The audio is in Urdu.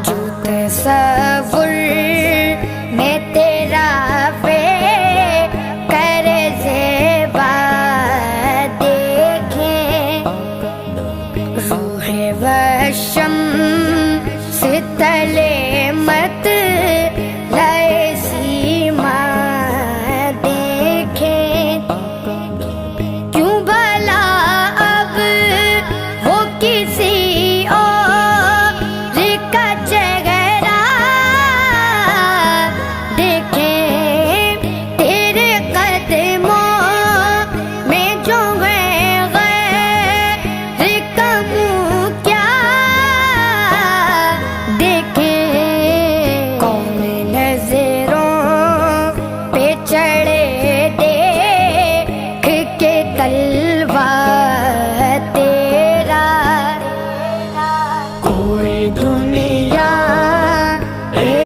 جو تصور میں تیرا کر زیبا دیکھیں، روح و شمس تلے مت لائے